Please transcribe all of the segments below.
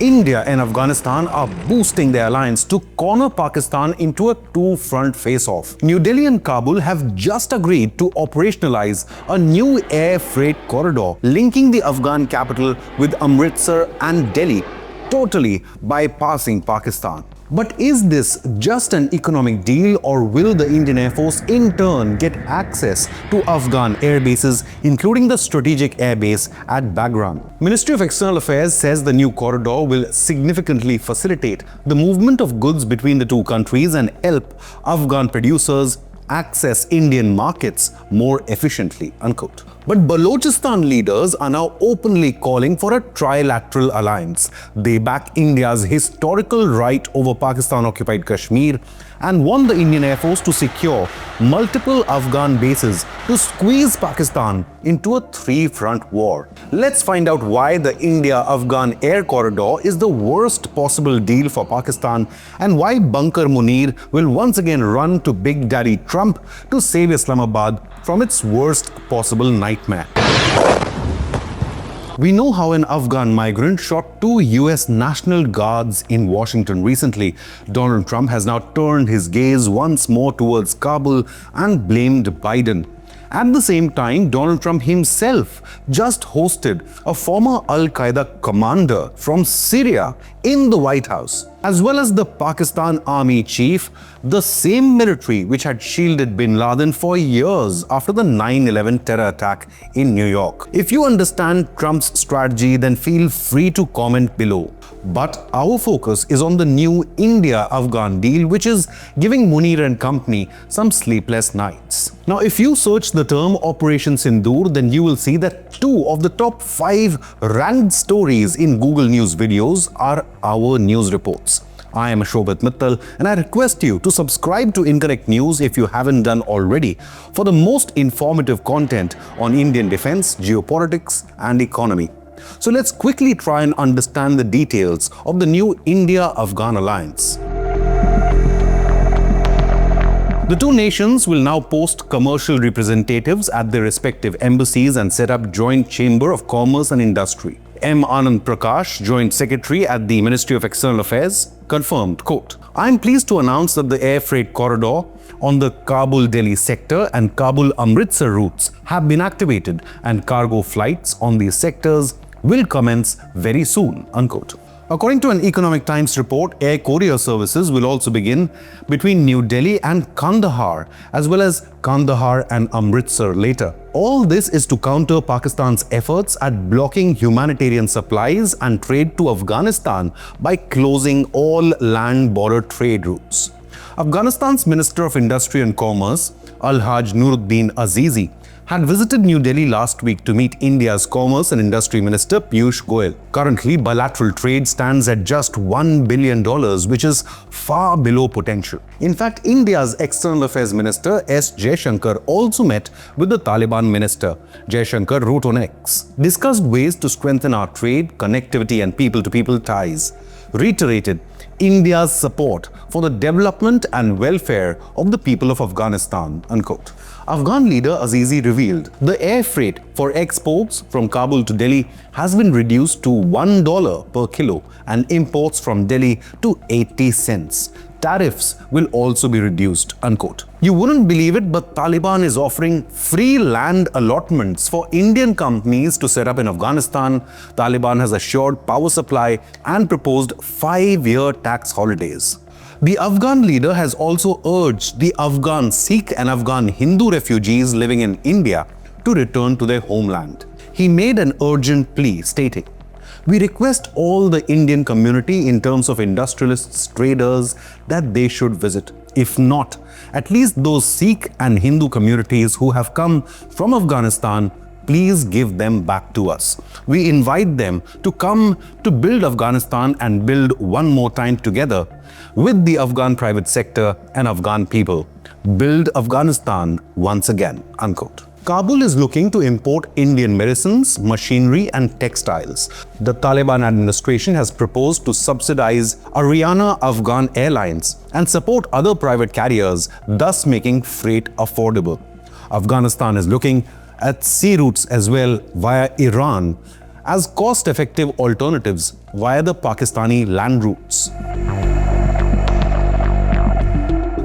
India and Afghanistan are boosting their alliance to corner Pakistan into a two-front face-off. New Delhi and Kabul have just agreed to operationalize a new air freight corridor linking the Afghan capital with Amritsar and Delhi, totally bypassing Pakistan. But is this just an economic deal, or will the Indian Air Force in turn get access to Afghan air bases, including the strategic air base at Bagram? Ministry of External Affairs says the new corridor will significantly facilitate the movement of goods between the two countries and help Afghan producers access Indian markets more efficiently, unquote. But Balochistan leaders are now openly calling for a trilateral alliance. They back India's historical right over Pakistan-occupied Kashmir and want the Indian Air Force to secure multiple Afghan bases to squeeze Pakistan into a three-front war. Let's find out why the India-Afghan air corridor is the worst possible deal for Pakistan and why Bunker Munir will once again run to Big Daddy Trump to save Islamabad from its worst possible nightmare. We know how an Afghan migrant shot two US National Guards in Washington recently. Donald Trump has now turned his gaze once more towards Kabul and blamed Biden. At the same time, Donald Trump himself just hosted a former Al-Qaeda commander from Syria in the White House, as well as the Pakistan Army chief, the same military which had shielded bin Laden for years after the 9/11 terror attack in New York. If you understand Trump's strategy, then feel free to comment below. But our focus is on the new India-Afghan deal, which is giving Munir and company some sleepless nights. Now, if you search the term Operation Sindoor, then you will see that 2 of the top 5 ranked stories in Google News videos are our news reports. I am Shobhit Mittal, and I request you to subscribe to Inconnect News if you haven't done already for the most informative content on Indian defense, geopolitics, and economy. So let's quickly try and understand the details of the new India-Afghan alliance. The two nations will now post commercial representatives at their respective embassies and set up joint chamber of commerce and industry. M. Anand Prakash, Joint Secretary at the Ministry of External Affairs, confirmed, quote, "I am pleased to announce that the air freight corridor on the Kabul-Delhi sector and Kabul-Amritsar routes have been activated and cargo flights on these sectors will commence very soon," unquote. According to an Economic Times report, air courier services will also begin between New Delhi and Kandahar, as well as Kandahar and Amritsar later. All this is to counter Pakistan's efforts at blocking humanitarian supplies and trade to Afghanistan by closing all land border trade routes. Afghanistan's Minister of Industry and Commerce, Al-Haj Nuruddin Azizi, had visited New Delhi last week to meet India's Commerce and Industry Minister Piyush Goyal. Currently, bilateral trade stands at just $1 billion, which is far below potential. In fact, India's External Affairs Minister S. Jaishankar also met with the Taliban minister. Jaishankar wrote on X, discussed ways to strengthen our trade, connectivity and people-to-people ties, reiterated India's support for the development and welfare of the people of Afghanistan, unquote. Afghan leader Azizi revealed the air freight for exports from Kabul to Delhi has been reduced to $1 per kilo and imports from Delhi to 80 cents. Tariffs will also be reduced, unquote. You wouldn't believe it, but Taliban is offering free land allotments for Indian companies to set up in Afghanistan. Taliban has assured power supply and proposed 5-year tax holidays. The Afghan leader has also urged the Afghan Sikh and Afghan Hindu refugees living in India to return to their homeland. He made an urgent plea stating, "We request all the Indian community in terms of industrialists, traders, that they should visit. If not, at least those Sikh and Hindu communities who have come from Afghanistan, please give them back to us. We invite them to come to build Afghanistan and build one more time together with the Afghan private sector and Afghan people. Build Afghanistan once again," unquote. Kabul is looking to import Indian medicines, machinery and textiles. The Taliban administration has proposed to subsidize Ariana Afghan Airlines and support other private carriers, thus making freight affordable. Afghanistan is looking at sea routes as well via Iran as cost-effective alternatives via the Pakistani land routes.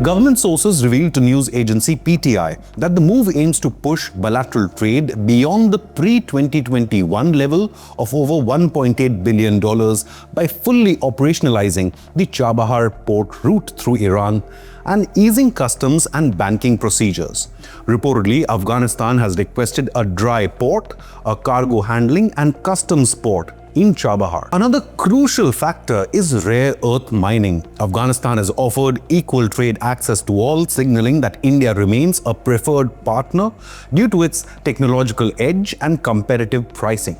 Government sources revealed to news agency PTI that the move aims to push bilateral trade beyond the pre-2021 level of over $1.8 billion by fully operationalizing the Chabahar port route through Iran and easing customs and banking procedures. Reportedly, Afghanistan has requested a dry port, a cargo handling and customs port in Chabahar. Another crucial factor is rare earth mining. Afghanistan has offered equal trade access to all, signaling that India remains a preferred partner due to its technological edge and competitive pricing.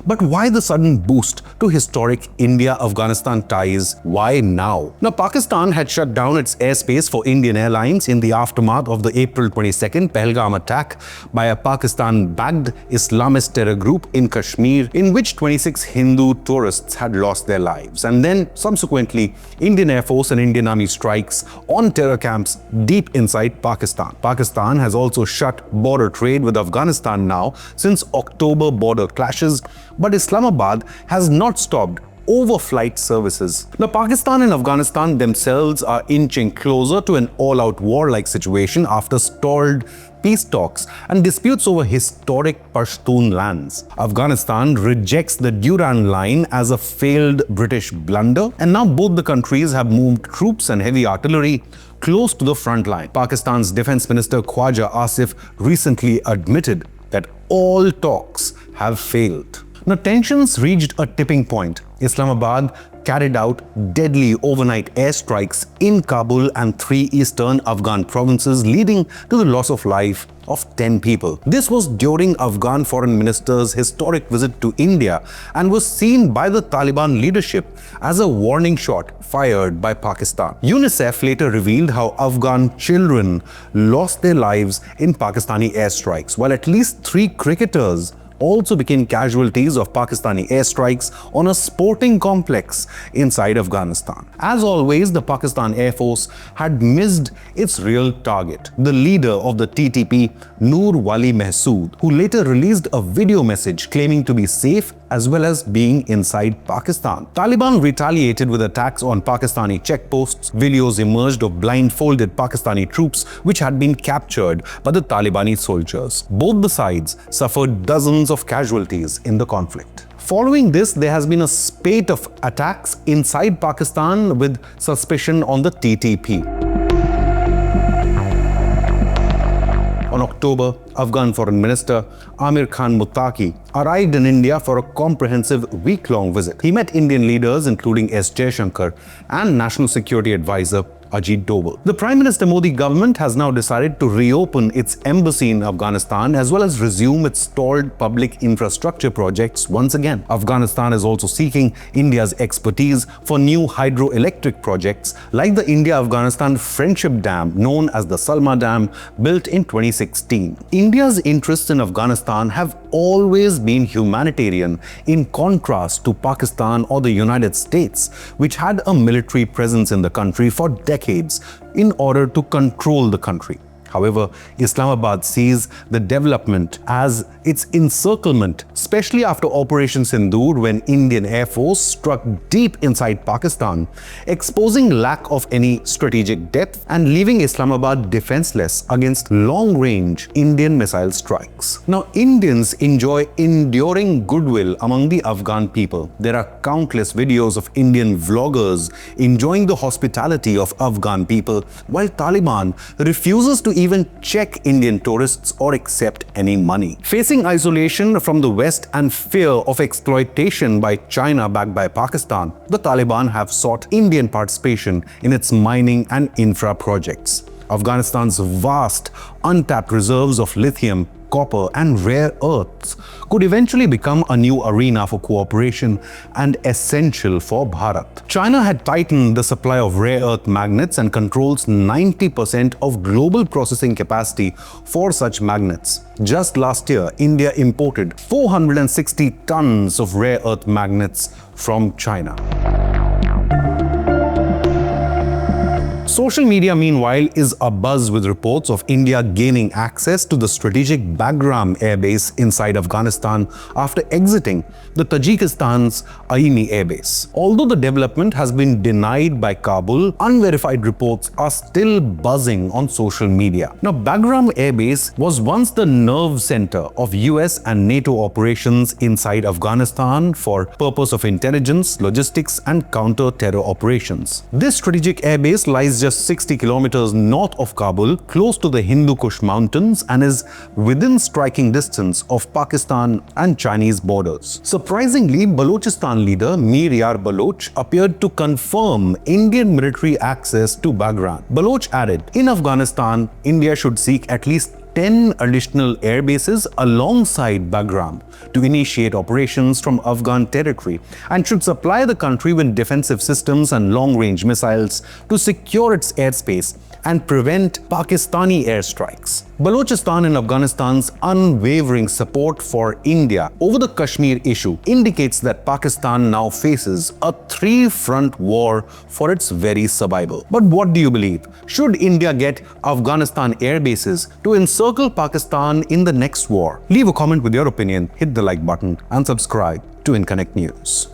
But why the sudden boost to historic India-Afghanistan ties? Why now? Now, Pakistan had shut down its airspace for Indian airlines in the aftermath of the April 22nd Pahalgam attack by a Pakistan-backed Islamist terror group in Kashmir, in which 26 Hindu tourists had lost their lives. And then, subsequently, Indian Air Force and Indian Army strikes on terror camps deep inside Pakistan. Pakistan has also shut border trade with Afghanistan now since October border clashes, but Islamabad has not stopped overflight services. Now, Pakistan and Afghanistan themselves are inching closer to an all-out war-like situation after stalled peace talks and disputes over historic Pashtun lands. Afghanistan rejects the Durand Line as a failed British blunder, and now both the countries have moved troops and heavy artillery close to the front line. Pakistan's Defense Minister Khwaja Asif recently admitted that all talks have failed. Now, tensions reached a tipping point. Islamabad carried out deadly overnight airstrikes in Kabul and 3 eastern Afghan provinces, leading to the loss of life of 10 people. This was during Afghan Foreign Minister's historic visit to India and was seen by the Taliban leadership as a warning shot fired by Pakistan. UNICEF later revealed how Afghan children lost their lives in Pakistani airstrikes, while at least 3 cricketers also became casualties of Pakistani airstrikes on a sporting complex inside Afghanistan. As always, the Pakistan Air Force had missed its real target, the leader of the TTP, Noor Wali Mehsood, who later released a video message claiming to be safe as well as being inside Pakistan. Taliban retaliated with attacks on Pakistani checkposts. Videos emerged of blindfolded Pakistani troops which had been captured by the Talibani soldiers. Both the sides suffered dozens of casualties in the conflict. Following this, there has been a spate of attacks inside Pakistan with suspicion on the TTP. On October, Afghan Foreign Minister Amir Khan Muttaqi arrived in India for a comprehensive week-long visit. He met Indian leaders including S. Jaishankar and National Security Advisor Ajit Doval. The Prime Minister Modi government has now decided to reopen its embassy in Afghanistan as well as resume its stalled public infrastructure projects once again. Afghanistan is also seeking India's expertise for new hydroelectric projects like the India-Afghanistan Friendship Dam, known as the Salma Dam, built in 2016. India's interests in Afghanistan have always been humanitarian, in contrast to Pakistan or the United States, which had a military presence in the country for decades in order to control the country. However, Islamabad sees the development as its encirclement, especially after Operation Sindoor, when Indian Air Force struck deep inside Pakistan, exposing lack of any strategic depth and leaving Islamabad defenseless against long-range Indian missile strikes. Now, Indians enjoy enduring goodwill among the Afghan people. There are countless videos of Indian vloggers enjoying the hospitality of Afghan people, while Taliban refuses to even check Indian tourists or accept any money. Facing isolation from the West and fear of exploitation by China backed by Pakistan, the Taliban have sought Indian participation in its mining and infra projects. Afghanistan's vast, untapped reserves of lithium, copper and rare earths could eventually become a new arena for cooperation and essential for Bharat. China had tightened the supply of rare earth magnets and controls 90% of global processing capacity for such magnets. Just last year, India imported 460 tons of rare earth magnets from China. Social media, meanwhile, is abuzz with reports of India gaining access to the strategic Bagram Air Base inside Afghanistan after exiting the Tajikistan's Aini Air Base. Although the development has been denied by Kabul, unverified reports are still buzzing on social media. Now, Bagram Air Base was once the nerve center of US and NATO operations inside Afghanistan for purpose of intelligence, logistics, and counter-terror operations. This strategic airbase lies just 60 kilometers north of Kabul, close to the Hindu Kush Mountains, and is within striking distance of Pakistan and Chinese borders. Surprisingly, Balochistan leader Mir Yar Baloch appeared to confirm Indian military access to Bagram. Baloch added, "In Afghanistan, India should seek at least 10 additional air bases alongside Bagram to initiate operations from Afghan territory and should supply the country with defensive systems and long-range missiles to secure its airspace and prevent Pakistani airstrikes." Balochistan and Afghanistan's unwavering support for India over the Kashmir issue indicates that Pakistan now faces a three-front war for its very survival. But what do you believe? Should India get Afghanistan air bases to encircle Pakistan in the next war? Leave a comment with your opinion, hit the like button, and subscribe to Inconnect News.